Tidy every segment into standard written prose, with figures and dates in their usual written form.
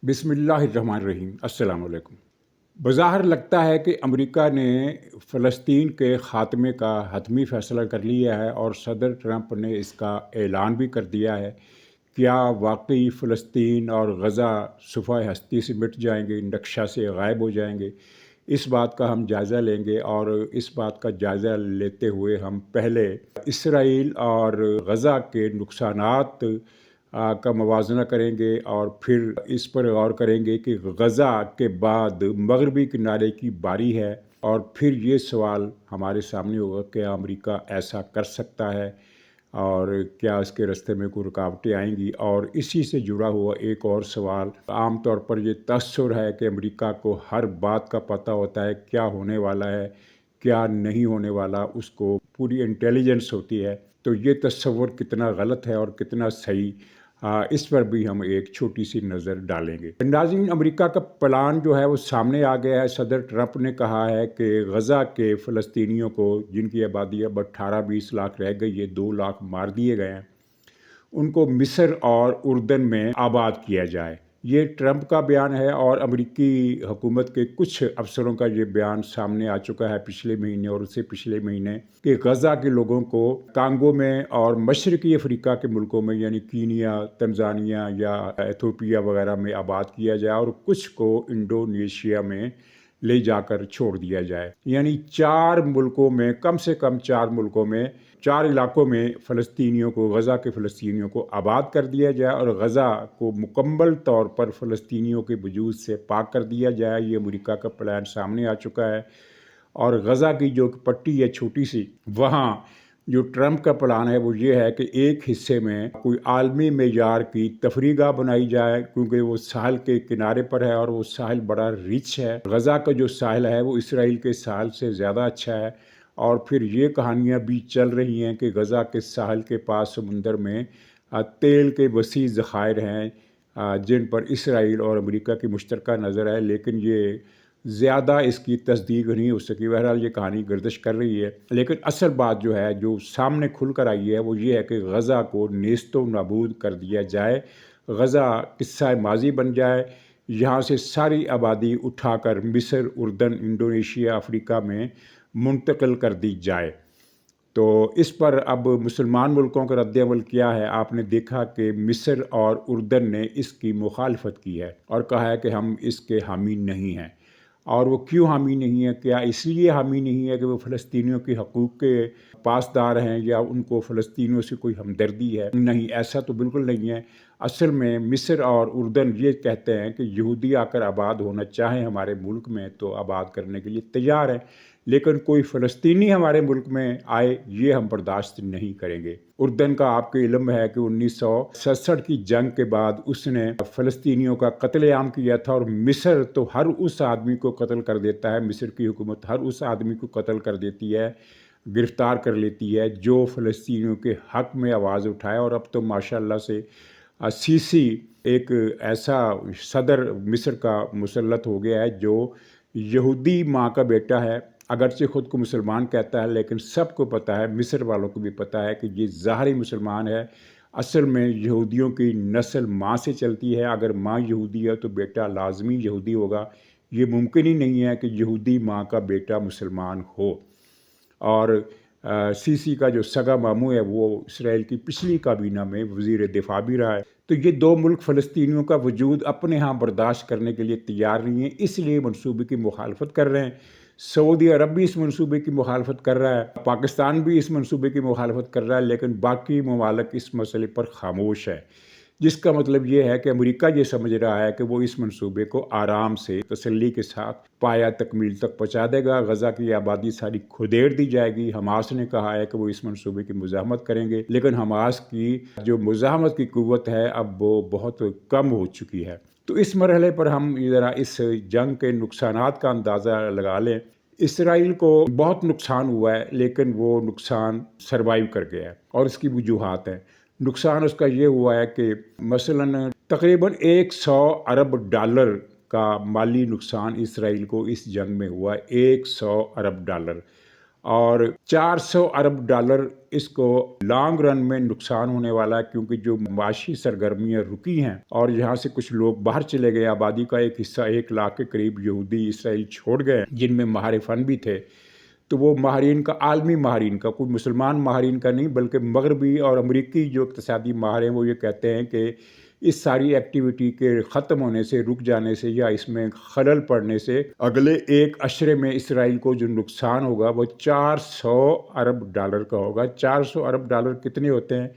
بسم اللہ الرحمن الرحیم۔ السلام علیکم۔ بظاہر لگتا ہے کہ امریکہ نے فلسطین کے خاتمے کا حتمی فیصلہ کر لیا ہے اور صدر ٹرمپ نے اس کا اعلان بھی کر دیا ہے۔ کیا واقعی فلسطین اور غزہ صفحہ ہستی سے مٹ جائیں گے، نقشہ سے غائب ہو جائیں گے؟ اس بات کا ہم جائزہ لیں گے، اور اس بات کا جائزہ لیتے ہوئے ہم پہلے اسرائیل اور غزہ کے نقصانات کا موازنہ کریں گے، اور پھر اس پر غور کریں گے کہ غزہ کے بعد مغربی کنارے کی باری ہے، اور پھر یہ سوال ہمارے سامنے ہوگا کہ امریکہ ایسا کر سکتا ہے اور کیا اس کے راستے میں کوئی رکاوٹیں آئیں گی۔ اور اسی سے جڑا ہوا ایک اور سوال، عام طور پر یہ تصور ہے کہ امریکہ کو ہر بات کا پتہ ہوتا ہے، کیا ہونے والا ہے کیا نہیں ہونے والا، اس کو پوری انٹیلیجنس ہوتی ہے۔ تو یہ تصور کتنا غلط ہے اور کتنا صحیح، اس پر بھی ہم ایک چھوٹی سی نظر ڈالیں گے۔ ناظرین، امریکہ کا پلان جو ہے وہ سامنے آ گیا ہے۔ صدر ٹرمپ نے کہا ہے کہ غزہ کے فلسطینیوں کو، جن کی آبادی اب 18-20 لاکھ رہ گئی ہے، 2 لاکھ مار دیے گئے ہیں، ان کو مصر اور اردن میں آباد کیا جائے۔ یہ ٹرمپ کا بیان ہے، اور امریکی حکومت کے کچھ افسروں کا یہ بیان سامنے آ چکا ہے پچھلے مہینے اور اس سے پچھلے مہینے، کہ غزہ کے لوگوں کو کانگو میں اور مشرقی افریقہ کے ملکوں میں، یعنی کینیا، تنزانیہ یا ایتھوپیا وغیرہ میں آباد کیا جائے، اور کچھ کو انڈونیشیا میں لے جا کر چھوڑ دیا جائے۔ یعنی 4 ملکوں میں، کم سے کم 4 ملکوں میں، 4 علاقوں میں فلسطینیوں کو، غزہ کے فلسطینیوں کو آباد کر دیا جائے، اور غزہ کو مکمل طور پر فلسطینیوں کے وجود سے پاک کر دیا جائے۔ یہ امریکہ کا پلان سامنے آ چکا ہے، اور غزہ کی جو پٹی ہے چھوٹی سی، وہاں جو ٹرمپ کا پلان ہے وہ یہ ہے کہ ایک حصے میں کوئی عالمی معیار کی تفریح گاہ بنائی جائے، کیونکہ وہ ساحل کے کنارے پر ہے اور وہ ساحل بڑا ریچ ہے۔ غزہ کا جو ساحل ہے وہ اسرائیل کے ساحل سے زیادہ اچھا ہے، اور پھر یہ کہانیاں بھی چل رہی ہیں کہ غزہ کے ساحل کے پاس سمندر میں تیل کے وسیع ذخائر ہیں، جن پر اسرائیل اور امریکہ کی مشترکہ نظر ہے، لیکن یہ زیادہ اس کی تصدیق نہیں ہو سکی۔ بہرحال یہ کہانی گردش کر رہی ہے، لیکن اصل بات جو ہے، جو سامنے کھل کر آئی ہے، وہ یہ ہے کہ غزہ کو نیست و نابود کر دیا جائے، غزہ قصہ ماضی بن جائے، یہاں سے ساری آبادی اٹھا کر مصر، اردن، انڈونیشیا، افریقہ میں منتقل کر دی جائے۔ تو اس پر اب مسلمان ملکوں کا رد عمل کیا ہے؟ آپ نے دیکھا کہ مصر اور اردن نے اس کی مخالفت کی ہے اور کہا ہے کہ ہم اس کے حامی نہیں ہیں۔ اور وہ کیوں حامی نہیں ہے؟ کیا اس لیے حامی نہیں ہے کہ وہ فلسطینیوں کے حقوق کے پاسدار ہیں، یا ان کو فلسطینیوں سے کوئی ہمدردی ہے؟ نہیں، ایسا تو بالکل نہیں ہے۔ اصل میں مصر اور اردن یہ کہتے ہیں کہ یہودی آ کر آباد ہونا چاہیں ہمارے ملک میں تو آباد کرنے کے لیے تیار ہیں، لیکن کوئی فلسطینی ہمارے ملک میں آئے یہ ہم برداشت نہیں کریں گے۔ اردن کا آپ کے علم ہے کہ 1967 کی جنگ کے بعد اس نے فلسطینیوں کا قتل عام کیا تھا، اور مصر تو ہر اس آدمی کو قتل کر دیتا ہے، مصر کی حکومت ہر اس آدمی کو قتل کر دیتی ہے، گرفتار کر لیتی ہے جو فلسطینیوں کے حق میں آواز اٹھائے۔ اور اب تو ماشاءاللہ سے سیسی ایک ایسا صدر مصر کا مسلط ہو گیا ہے جو یہودی ماں کا بیٹا ہے، اگرچہ خود کو مسلمان کہتا ہے، لیکن سب کو پتہ ہے، مصر والوں کو بھی پتہ ہے کہ یہ ظاہری مسلمان ہے، اصل میں یہودیوں کی نسل ماں سے چلتی ہے۔ اگر ماں یہودی ہے تو بیٹا لازمی یہودی ہوگا، یہ ممکن ہی نہیں ہے کہ یہودی ماں کا بیٹا مسلمان ہو۔ اور سیسی کا جو سگا ماموں ہے وہ اسرائیل کی پچھلی کابینہ میں وزیر دفاع بھی رہا ہے۔ تو یہ 2 ملک فلسطینیوں کا وجود اپنے ہاں برداشت کرنے کے لیے تیار نہیں ہیں، اس لیے منصوبے کی مخالفت کر رہے ہیں۔ سعودی عرب بھی اس منصوبے کی مخالفت کر رہا ہے، پاکستان بھی اس منصوبے کی مخالفت کر رہا ہے، لیکن باقی ممالک اس مسئلے پر خاموش ہے، جس کا مطلب یہ ہے کہ امریکہ یہ سمجھ رہا ہے کہ وہ اس منصوبے کو آرام سے، تسلی کے ساتھ پایہ تکمیل تک پہنچا دے گا۔ غزہ کی آبادی ساری کھدیڑ دی جائے گی۔ حماس نے کہا ہے کہ وہ اس منصوبے کی مزاحمت کریں گے، لیکن حماس کی جو مزاحمت کی قوت ہے اب وہ بہت کم ہو چکی ہے۔ تو اس مرحلے پر ہم ذرا اس جنگ کے نقصانات کا اندازہ لگا لیں۔ اسرائیل کو بہت نقصان ہوا ہے، لیکن وہ نقصان سروائیو کر گیا ہے، اور اس کی وجوہات ہیں۔ نقصان اس کا یہ ہوا ہے کہ مثلاً تقریباً $100 ارب کا مالی نقصان اسرائیل کو اس جنگ میں ہوا ہے، $100 ارب، اور $400 ارب اس کو لانگ رن میں نقصان ہونے والا ہے، کیونکہ جو معاشی سرگرمیاں رکی ہیں اور یہاں سے کچھ لوگ باہر چلے گئے، آبادی کا ایک حصہ 1 لاکھ کے قریب یہودی اسرائیل چھوڑ گئے جن میں ماہر فن بھی تھے. تو وہ ماہرین کا، عالمی ماہرین کا، کوئی مسلمان ماہرین کا نہیں بلکہ مغربی اور امریکی جو اقتصادی ماہر ہیں، وہ یہ کہتے ہیں کہ اس ساری ایکٹیویٹی کے ختم ہونے سے، رک جانے سے یا اس میں خلل پڑنے سے اگلے 1 عشرے میں اسرائیل کو جو نقصان ہوگا وہ $400 ارب کا ہوگا. $400 ارب کتنے ہوتے ہیں؟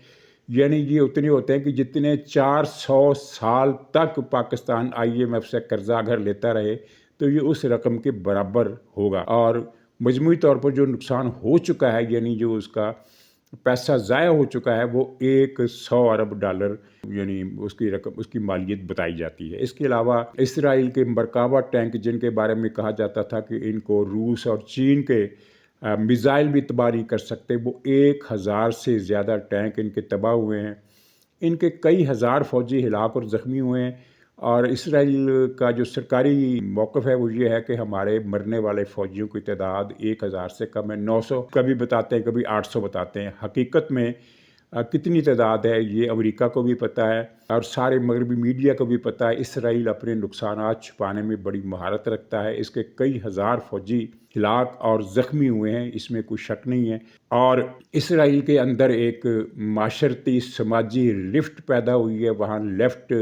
یعنی یہ اتنے ہوتے ہیں کہ جتنے 400 سال تک پاکستان IMF سے قرضہ اگر لیتا رہے تو یہ اس رقم کے برابر ہوگا. اور مجموعی طور پر جو نقصان ہو چکا ہے، یعنی جو اس کا پیسہ ضائع ہو چکا ہے، وہ $100 ارب یعنی اس کی رقم، اس کی مالیت بتائی جاتی ہے. اس کے علاوہ اسرائیل کے مرکبہ ٹینک جن کے بارے میں کہا جاتا تھا کہ ان کو روس اور چین کے میزائل بھی تباہ نہیں کر سکتے، وہ 1000 سے زیادہ ٹینک ان کے تباہ ہوئے ہیں. ان کے کئی ہزار فوجی ہلاک اور زخمی ہوئے ہیں. اور اسرائیل کا جو سرکاری موقف ہے وہ یہ ہے کہ ہمارے مرنے والے فوجیوں کی تعداد 1000 سے کم ہے. 900 کبھی بتاتے ہیں، کبھی 800 بتاتے ہیں. حقیقت میں کتنی تعداد ہے یہ امریکہ کو بھی پتہ ہے اور سارے مغربی میڈیا کو بھی پتہ ہے. اسرائیل اپنے نقصانات چھپانے میں بڑی مہارت رکھتا ہے. اس کے کئی ہزار فوجی ہلاک اور زخمی ہوئے ہیں، اس میں کوئی شک نہیں ہے. اور اسرائیل کے اندر ایک معاشرتی سماجی رفٹ پیدا ہوئی ہے، وہاں لیفٹ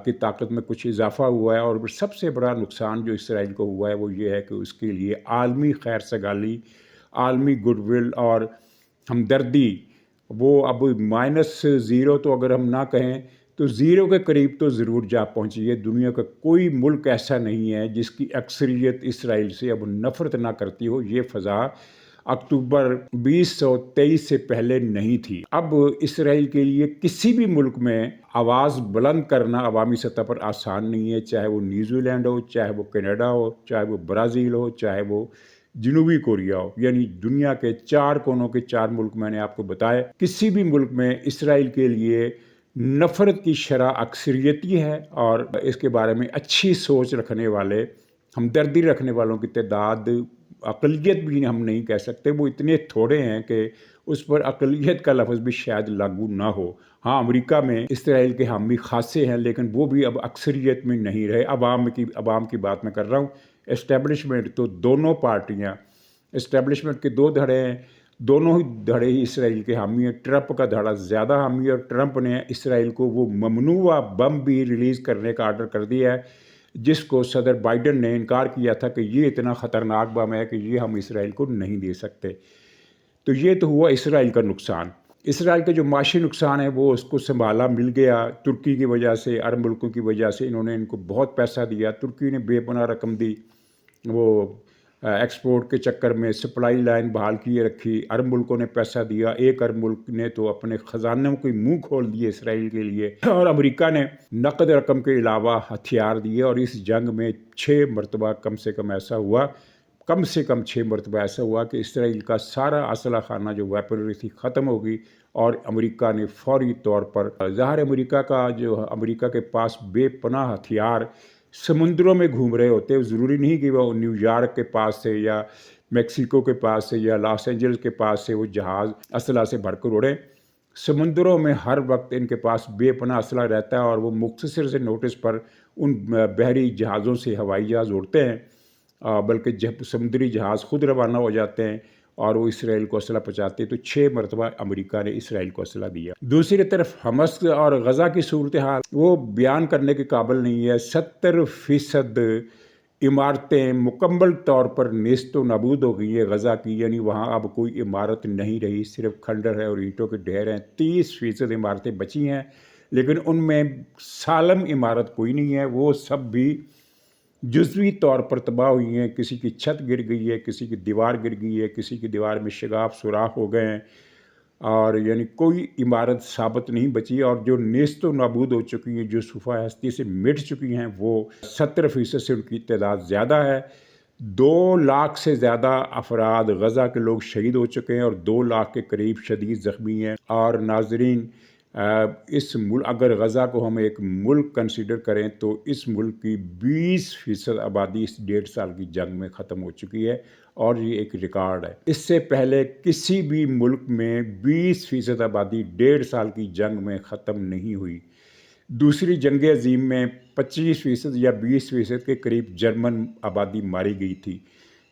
کی طاقت میں کچھ اضافہ ہوا ہے. اور سب سے بڑا نقصان جو اسرائیل کو ہوا ہے وہ یہ ہے کہ اس کے لیے عالمی خیر سگالی، عالمی گڈ ول اور ہمدردی، وہ اب -0 تو اگر ہم نہ کہیں تو 0 کے قریب تو ضرور جا پہنچی ہے. دنیا کا کوئی ملک ایسا نہیں ہے جس کی اکثریت اسرائیل سے اب نفرت نہ کرتی ہو. یہ فضا اکتوبر 2023 سے پہلے نہیں تھی. اب اسرائیل کے لیے کسی بھی ملک میں آواز بلند کرنا عوامی سطح پر آسان نہیں ہے، چاہے وہ نیوزی لینڈ ہو، چاہے وہ کینیڈا ہو، چاہے وہ برازیل ہو، چاہے وہ جنوبی کوریا ہو. یعنی دنیا کے 4 کونوں کے 4 ملک میں نے آپ کو بتایا. کسی بھی ملک میں اسرائیل کے لیے نفرت کی شرح اکثریتی ہے، اور اس کے بارے میں اچھی سوچ رکھنے والے، ہمدردی رکھنے والوں کی تعداد، اقلیت بھی ہم نہیں کہہ سکتے، وہ اتنے تھوڑے ہیں کہ اس پر اقلیت کا لفظ بھی شاید لاگو نہ ہو. ہاں، امریکہ میں اسرائیل کے حامی خاصے ہیں، لیکن وہ بھی اب اکثریت میں نہیں رہے. عوام کی بات میں کر رہا ہوں. اسٹیبلشمنٹ تو دونوں پارٹیاں، اسٹیبلشمنٹ کے 2 دھڑے ہیں، دونوں ہی دھڑے ہی اسرائیل کے حامی ہیں. ٹرمپ کا دھڑا زیادہ حامی ہے، اور ٹرمپ نے اسرائیل کو وہ ممنوعہ بم بھی ریلیز کرنے کا آرڈر کر دیا ہے جس کو صدر بائیڈن نے انکار کیا تھا کہ یہ اتنا خطرناک بم ہے کہ یہ ہم اسرائیل کو نہیں دے سکتے. تو یہ تو ہوا اسرائیل کا نقصان. اسرائیل کا جو معاشی نقصان ہے وہ اس کو سنبھالا مل گیا ترکی کی وجہ سے، عرب ملکوں کی وجہ سے. انہوں نے ان کو بہت پیسہ دیا، ترکی نے بے پناہ رقم دی، وہ ایکسپورٹ کے چکر میں سپلائی لائن بحال کیے رکھی. عرب ملکوں نے پیسہ دیا، 1 ارب ملک نے تو اپنے خزانوں کے منہ کھول دیے اسرائیل کے لیے، اور امریکہ نے نقد رقم کے علاوہ ہتھیار دیے. اور اس جنگ میں 6 مرتبہ کم سے کم 6 مرتبہ ایسا ہوا کہ اسرائیل کا سارا اسلحہ خانہ جو ویپنری تھی ختم ہوگی، اور امریکہ نے فوری طور پر، ظاہر امریکہ کے پاس بے پناہ ہتھیار سمندروں میں گھوم رہے ہوتے، ضروری نہیں کہ وہ نیو یارک کے پاس سے یا میکسیکو کے پاس سے یا لاس اینجلس کے پاس سے وہ جہاز اسلحہ سے بھر کر اڑیں. سمندروں میں ہر وقت ان کے پاس بے پناہ اسلحہ رہتا ہے، اور وہ مختصر سے نوٹس پر ان بحری جہازوں سے ہوائی جہاز اڑتے ہیں، بلکہ جب سمندری جہاز خود روانہ ہو جاتے ہیں اور وہ اسرائیل کو اسلحہ پہنچاتے ہیں. تو 6 مرتبہ امریکہ نے اسرائیل کو اسلحہ دیا. دوسری طرف حماس اور غزہ کی صورتحال وہ بیان کرنے کے قابل نہیں ہے. 70% عمارتیں مکمل طور پر نیست و نابود ہو گئی ہیں غزہ کی، یعنی وہاں اب کوئی عمارت نہیں رہی، صرف کھنڈر ہے اور اینٹوں کے ڈھیر ہیں. 30% عمارتیں بچی ہیں، لیکن ان میں سالم عمارت کوئی نہیں ہے. وہ سب بھی جزوی طور پر تباہ ہوئی ہیں. کسی کی چھت گر گئی ہے، کسی کی دیوار گر گئی ہے، کسی کی دیوار میں شگاف سوراخ ہو گئے ہیں، اور یعنی کوئی عمارت ثابت نہیں بچی. اور جو نیست و نابود ہو چکی ہیں، جو صفحہ ہستی سے مٹ چکی ہیں، وہ 70% سے ان کی تعداد زیادہ ہے. 2 لاکھ سے زیادہ افراد غزہ کے لوگ شہید ہو چکے ہیں، اور 2 لاکھ کے قریب شدید زخمی ہیں. اور ناظرین، اس ملک اگر غزہ کو ہم ایک ملک کنسیڈر کریں تو اس ملک کی 20% آبادی اس 1.5 سال کی جنگ میں ختم ہو چکی ہے، اور یہ ایک ریکارڈ ہے۔ اس سے پہلے کسی بھی ملک میں 20% آبادی 1.5 سال کی جنگ میں ختم نہیں ہوئی۔ دوسری جنگ عظیم میں 25% یا 20% کے قریب جرمن آبادی ماری گئی تھی،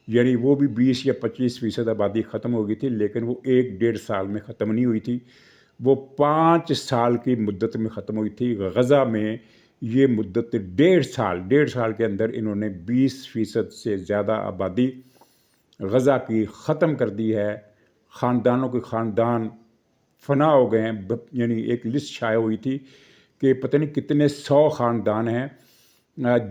یعنی وہ بھی 20 یا 25% آبادی ختم ہو گئی تھی، لیکن وہ 1-1.5 سال میں ختم نہیں ہوئی تھی، وہ 5 سال کی مدت میں ختم ہوئی تھی۔ غزہ میں یہ مدت 1.5 سال کے اندر انہوں نے 20% سے زیادہ آبادی غزہ کی ختم کر دی ہے۔ خاندانوں کے خاندان فنا ہو گئے ہیں، یعنی ایک لسٹ شائع ہوئی تھی کہ پتہ نہیں کتنے 100 خاندان ہیں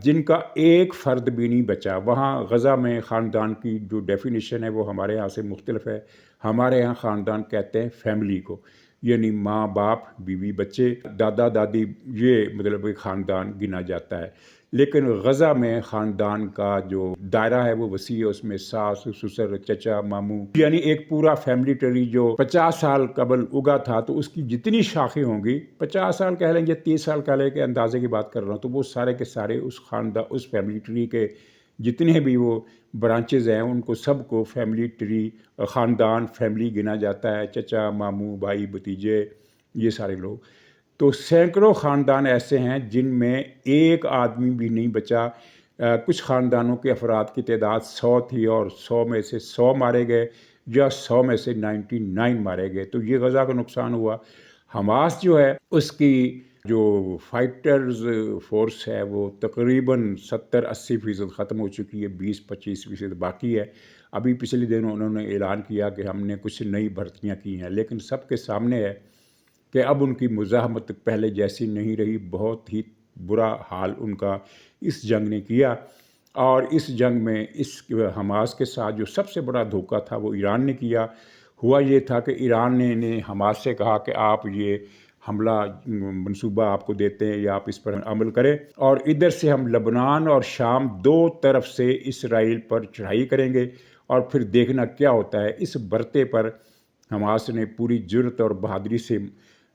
جن کا ایک فرد بھی نہیں بچا۔ وہاں غزہ میں خاندان کی جو ڈیفینیشن ہے وہ ہمارے ہاں سے مختلف ہے۔ ہمارے ہاں خاندان کہتے ہیں فیملی کو، یعنی ماں باپ بیوی بچے دادا دادی، یہ مطلب ایک خاندان گنا جاتا ہے۔ لیکن غزہ میں خاندان کا جو دائرہ ہے وہ وسیع ہے، اس میں ساس سسر چچا ماموں، یعنی ایک پورا فیملی ٹری جو 50 سال قبل اگا تھا تو اس کی جتنی شاخیں ہوں گی، 50 سال کہہ لیں یا 30 سال کہہ لیں، کے اندازے کی بات کر رہا ہوں، تو وہ سارے کے سارے اس خاندان اس فیملی ٹری کے جتنے بھی وہ برانچز ہیں ان کو سب کو فیملی ٹری خاندان فیملی گنا جاتا ہے، چچا ماموں بھائی بھتیجے یہ سارے لوگ۔ تو سینکڑوں خاندان ایسے ہیں جن میں ایک آدمی بھی نہیں بچا۔ کچھ خاندانوں کے افراد کی تعداد 100 تھی اور 100 میں سے 100 مارے گئے یا 100 میں سے 99 مارے گئے، تو یہ غزہ کا نقصان ہوا۔ حماس جو ہے اس کی جو فائٹرز فورس ہے وہ تقریباً 70-80% ختم ہو چکی ہے، 20-25% باقی ہے۔ ابھی پچھلے دنوں انہوں نے اعلان کیا کہ ہم نے کچھ نئی بھرتیاں کی ہیں، لیکن سب کے سامنے ہے کہ اب ان کی مزاحمت پہلے جیسی نہیں رہی۔ بہت ہی برا حال ان کا اس جنگ نے کیا، اور اس جنگ میں اس حماس کے ساتھ جو سب سے بڑا دھوکہ تھا وہ ایران نے کیا۔ ہوا یہ تھا کہ ایران نے حماس سے کہا کہ آپ یہ حملہ منصوبہ آپ کو دیتے ہیں یا آپ اس پر عمل کریں، اور ادھر سے ہم لبنان اور شام دو طرف سے اسرائیل پر چڑھائی کریں گے اور پھر دیکھنا کیا ہوتا ہے۔ اس برتے پر حماس نے پوری جرأت اور بہادری سے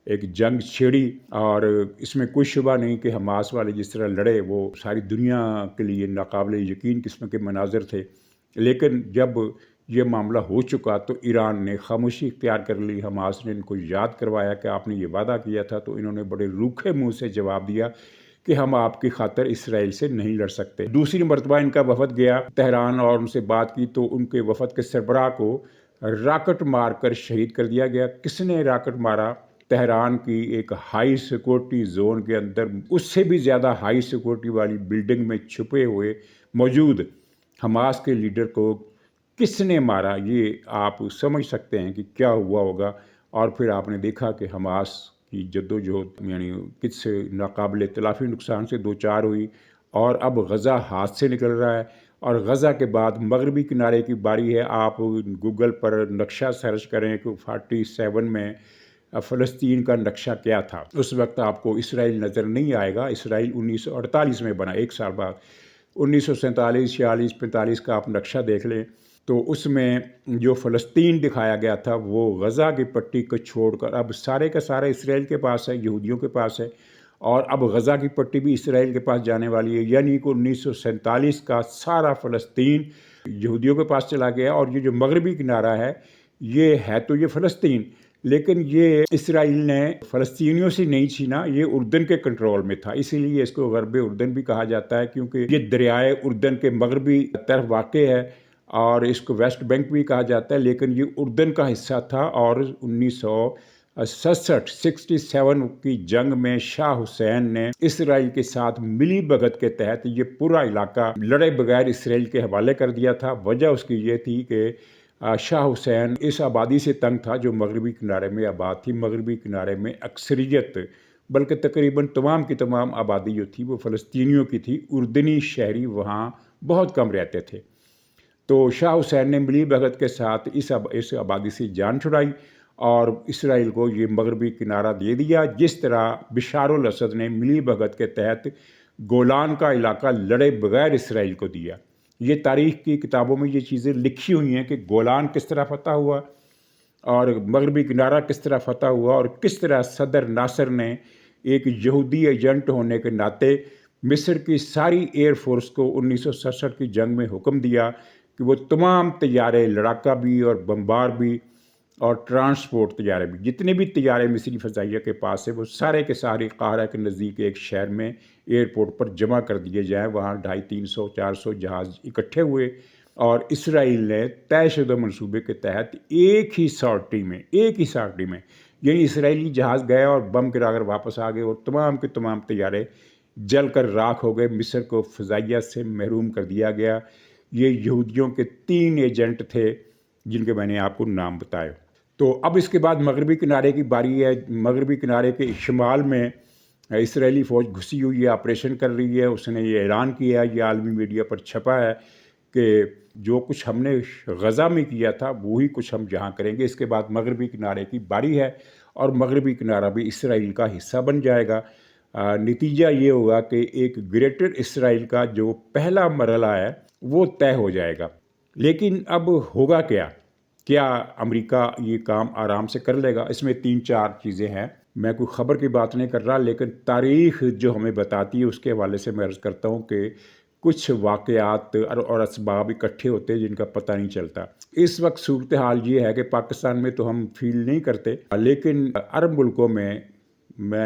ایک جنگ چھیڑی، اور اس میں کوئی شبہ نہیں کہ حماس والے جس طرح لڑے وہ ساری دنیا کے لیے ناقابل یقین قسم کے مناظر تھے۔ لیکن جب یہ معاملہ ہو چکا تو ایران نے خاموشی اختیار کر لی۔ حماس نے ان کو یاد کروایا کہ آپ نے یہ وعدہ کیا تھا، تو انہوں نے بڑے روکھے منہ سے جواب دیا کہ ہم آپ کی خاطر اسرائیل سے نہیں لڑ سکتے۔ دوسری مرتبہ ان کا وفد گیا تہران اور ان سے بات کی، تو ان کے وفد کے سربراہ کو راکٹ مار کر شہید کر دیا گیا۔ کس نے راکٹ مارا؟ تہران کی ایک ہائی سیکورٹی زون کے اندر، اس سے بھی زیادہ ہائی سیکورٹی والی بلڈنگ میں چھپے ہوئے موجود حماس کے لیڈر کو کس نے مارا؟ یہ آپ سمجھ سکتے ہیں کہ کیا ہوا ہوگا۔ اور پھر آپ نے دیکھا کہ حماس کی جدوجہد یعنی کس ناقابل تلافی نقصان سے دوچار ہوئی، اور اب غزہ ہاتھ سے نکل رہا ہے۔ اور غزہ کے بعد مغربی کنارے کی باری ہے۔ آپ گوگل پر نقشہ سرچ کریں کہ 47 میں فلسطین کا نقشہ کیا تھا، اس وقت آپ کو اسرائیل نظر نہیں آئے گا۔ اسرائیل 1948 میں بنا، ایک سال بعد 1947، 46، 45 کا آپ نقشہ دیکھ لیں تو اس میں جو فلسطین دکھایا گیا تھا وہ غزہ کی پٹی کو چھوڑ کر اب سارے کا سارا اسرائیل کے پاس ہے، یہودیوں کے پاس ہے، اور اب غزہ کی پٹی بھی اسرائیل کے پاس جانے والی ہے، یعنی کہ 1947 کا سارا فلسطین یہودیوں کے پاس چلا گیا۔ اور یہ جو مغربی کنارہ ہے یہ ہے تو یہ فلسطین، لیکن یہ اسرائیل نے فلسطینیوں سے نہیں چھینا، یہ اردن کے کنٹرول میں تھا، اسی لیے اس کو غرب اردن بھی کہا جاتا ہے، کیونکہ یہ دریائے اردن کے مغربی طرف واقع ہے، اور اس کو ویسٹ بینک بھی کہا جاتا ہے، لیکن یہ اردن کا حصہ تھا۔ اور 1967 کی جنگ میں شاہ حسین نے اسرائیل کے ساتھ ملی بھگت کے تحت یہ پورا علاقہ لڑے بغیر اسرائیل کے حوالے کر دیا تھا۔ وجہ اس کی یہ تھی کہ شاہ حسین اس آبادی سے تنگ تھا جو مغربی کنارے میں آباد تھی۔ مغربی کنارے میں اکثریت بلکہ تقریباً تمام کی تمام آبادی جو تھی وہ فلسطینیوں کی تھی، اردنی شہری وہاں بہت کم رہتے تھے۔ تو شاہ حسین نے ملی بھگت کے ساتھ اس آبادی سے جان چھڑائی اور اسرائیل کو یہ مغربی کنارہ دے دیا، جس طرح بشار الاسد نے ملی بھگت کے تحت گولان کا علاقہ لڑے بغیر اسرائیل کو دیا۔ یہ تاریخ کی کتابوں میں یہ چیزیں لکھی ہوئی ہیں کہ گولان کس طرح فتح ہوا، اور مغربی کنارہ کس طرح فتح ہوا اور کس طرح صدر ناصر نے ایک یہودی ایجنٹ ہونے کے ناطے مصر کی ساری ایئر فورس کو 1967 کی جنگ میں حکم دیا کہ وہ تمام طیارے، لڑاکا بھی اور بمبار بھی اور ٹرانسپورٹ طیارے بھی، جتنے بھی طیارے مصری فضائیہ کے پاس ہیں، وہ سارے کے سارے قاہرہ کے نزدیک ایک شہر میں ایئرپورٹ پر جمع کر دیے جائیں۔ وہاں 250-300-400 جہاز اکٹھے ہوئے اور اسرائیل نے طے شدہ منصوبے کے تحت ایک ہی سارٹی میں یعنی اسرائیلی جہاز گئے اور بم گرا کر واپس آ گئے اور تمام کے تمام طیارے جل کر راکھ ہو گئے۔ مصر کو فضائیہ سے محروم کر دیا گیا۔ یہ یہودیوں کے 3 ایجنٹ تھے جن کے میں نے آپ کو نام بتائے۔ تو اب اس کے بعد مغربی کنارے کی باری ہے۔ مغربی کنارے کے شمال میں اسرائیلی فوج گھسی ہوئی ہے، آپریشن کر رہی ہے۔ اس نے یہ اعلان کیا ہے، یہ عالمی میڈیا پر چھپا ہے کہ جو کچھ ہم نے غزہ میں کیا تھا وہی کچھ ہم یہاں کریں گے۔ اس کے بعد مغربی کنارے کی باری ہے اور مغربی کنارہ بھی اسرائیل کا حصہ بن جائے گا۔ نتیجہ یہ ہوگا کہ ایک گریٹر اسرائیل کا جو پہلا مرحلہ ہے وہ طے ہو جائے گا۔ لیکن اب ہوگا کیا امریکہ یہ کام آرام سے کر لے گا؟ اس میں 3-4 چیزیں ہیں۔ میں کوئی خبر کی بات نہیں کر رہا، لیکن تاریخ جو ہمیں بتاتی ہے اس کے حوالے سے میں عرض کرتا ہوں کہ کچھ واقعات اور اسباب اکٹھے ہوتے ہیں جن کا پتہ نہیں چلتا۔ اس وقت صورتحال یہ ہے کہ پاکستان میں تو ہم فیل نہیں کرتے، لیکن عرب ملکوں میں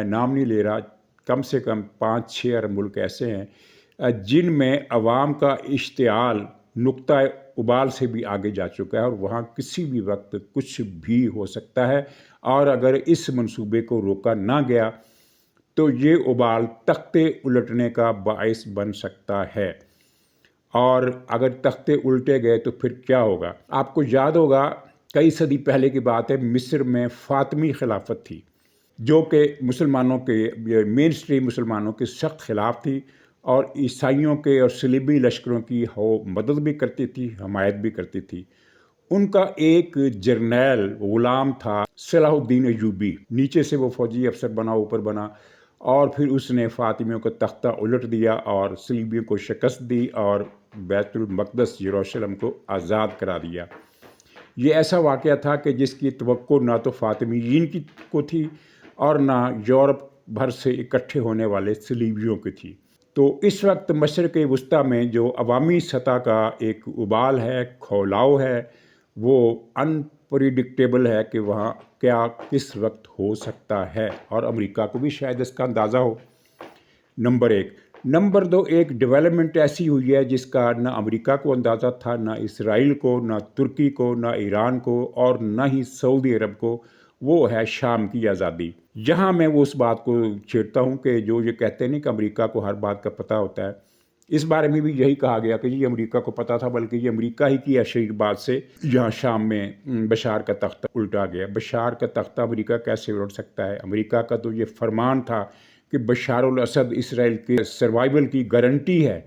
نام نہیں لے رہا، کم سے کم 5-6 عرب ملک ایسے ہیں جن میں عوام کا اشتعال نقطہ ابال سے بھی آگے جا چکا ہے اور وہاں کسی بھی وقت کچھ بھی ہو سکتا ہے، اور اگر اس منصوبے کو روکا نہ گیا تو یہ ابال تختے الٹنے کا باعث بن سکتا ہے۔ اور اگر تختے الٹے گئے تو پھر کیا ہوگا؟ آپ کو یاد ہوگا کئی صدی پہلے کی بات ہے، مصر میں فاطمی خلافت تھی جو کہ مسلمانوں کے مین اسٹریم مسلمانوں کے سخت خلاف تھی اور عیسائیوں کے اور صلیبی لشکروں کی مدد بھی کرتی تھی، حمایت بھی کرتی تھی۔ ان کا ایک جرنیل غلام تھا صلاح الدین ایوبی، نیچے سے وہ فوجی افسر بنا، اوپر بنا، اور پھر اس نے فاطمیوں کا تختہ الٹ دیا اور صلیبیوں کو شکست دی اور بیت المقدس یروشلم کو آزاد کرا دیا۔ یہ ایسا واقعہ تھا کہ جس کی توقع نہ تو فاطمیین کو تھی اور نہ یورپ بھر سے اکٹھے ہونے والے صلیبیوں کی تھی۔ تو اس وقت مشرق وسطیٰ میں جو عوامی سطح کا ایک ابال ہے، کھولاؤ ہے، وہ انپریڈکٹیبل ہے کہ وہاں کیا کس وقت ہو سکتا ہے، اور امریکہ کو بھی شاید اس کا اندازہ ہو۔ نمبر 1۔ نمبر 2، ایک ڈیولپمنٹ ایسی ہوئی ہے جس کا نہ امریکہ کو اندازہ تھا، نہ اسرائیل کو، نہ ترکی کو، نہ ایران کو، اور نہ ہی سعودی عرب کو۔ وہ ہے شام کی آزادی۔ یہاں میں وہ اس بات کو چھیڑتا ہوں کہ جو یہ کہتے ہیں کہ امریکہ کو ہر بات کا پتہ ہوتا ہے، اس بارے میں بھی یہی کہا گیا کہ یہ امریکہ کو پتہ تھا، بلکہ یہ امریکہ ہی کی اشیر بات سے یہاں شام میں بشار کا تختہ الٹا گیا۔ بشار کا تختہ امریکہ کیسے الٹ سکتا ہے؟ امریکہ کا تو یہ فرمان تھا کہ بشار الاسد اسرائیل کے سروائیول کی گارنٹی ہے۔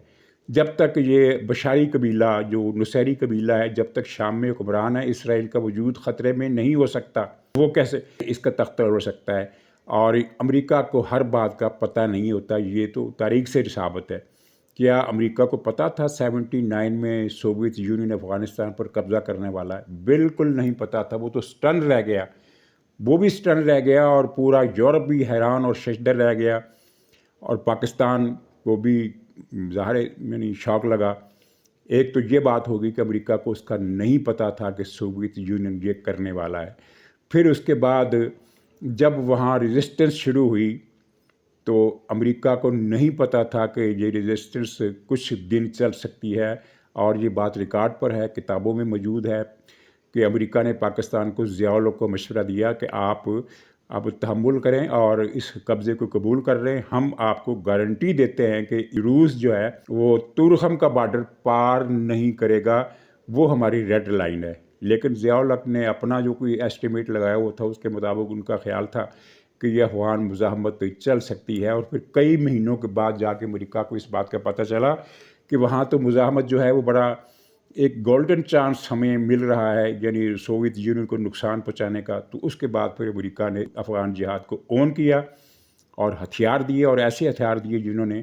جب تک یہ بشاری قبیلہ جو نصیری قبیلہ ہے جب تک شام میں حکمران ہے، اسرائیل کا وجود خطرے میں نہیں ہو سکتا۔ وہ کیسے اس کا تختہ الٹ سکتا ہے؟ اور امریکہ کو ہر بات کا پتہ نہیں ہوتا، یہ تو تاریخ سے ثابت ہے۔ کیا امریکہ کو پتہ تھا 79 میں سوویت یونین افغانستان پر قبضہ کرنے والا ہے؟ بالکل نہیں پتہ تھا، وہ تو سٹن رہ گیا، وہ بھی سٹن رہ گیا، اور پورا یورپ بھی حیران اور ششدر رہ گیا، اور پاکستان کو بھی ظاہر یعنی شوق لگا۔ ایک تو یہ بات ہوگی کہ امریکہ کو اس کا نہیں پتہ تھا کہ سوویت یونین یہ کرنے والا ہے۔ پھر اس کے بعد جب وہاں ریزسٹنس شروع ہوئی تو امریکہ کو نہیں پتہ تھا کہ یہ ریزسٹنس کچھ دن چل سکتی ہے، اور یہ بات ریکارڈ پر ہے، کتابوں میں موجود ہے کہ امریکہ نے پاکستان کو، ضیاء الحق کو مشورہ دیا کہ آپ اب تحمل کریں اور اس قبضے کو قبول کر رہے ہیں، ہم آپ کو گارنٹی دیتے ہیں کہ روس جو ہے وہ تورخم کا بارڈر پار نہیں کرے گا، وہ ہماری ریڈ لائن ہے۔ لیکن ضیاء الحق نے اپنا جو کوئی ایسٹیمیٹ لگایا ہوا تھا، اس کے مطابق ان کا خیال تھا کہ یہ افغان مزاحمت چل سکتی ہے، اور پھر کئی مہینوں کے بعد جا کے امریکہ کو اس بات کا پتہ چلا کہ وہاں تو مزاحمت جو ہے وہ بڑا ایک گولڈن چانس ہمیں مل رہا ہے، یعنی سوویت یونین کو نقصان پہنچانے کا۔ تو اس کے بعد پھر امریکہ نے افغان جہاد کو اون کیا اور ہتھیار دیے، اور ایسے ہتھیار دیے جنہوں نے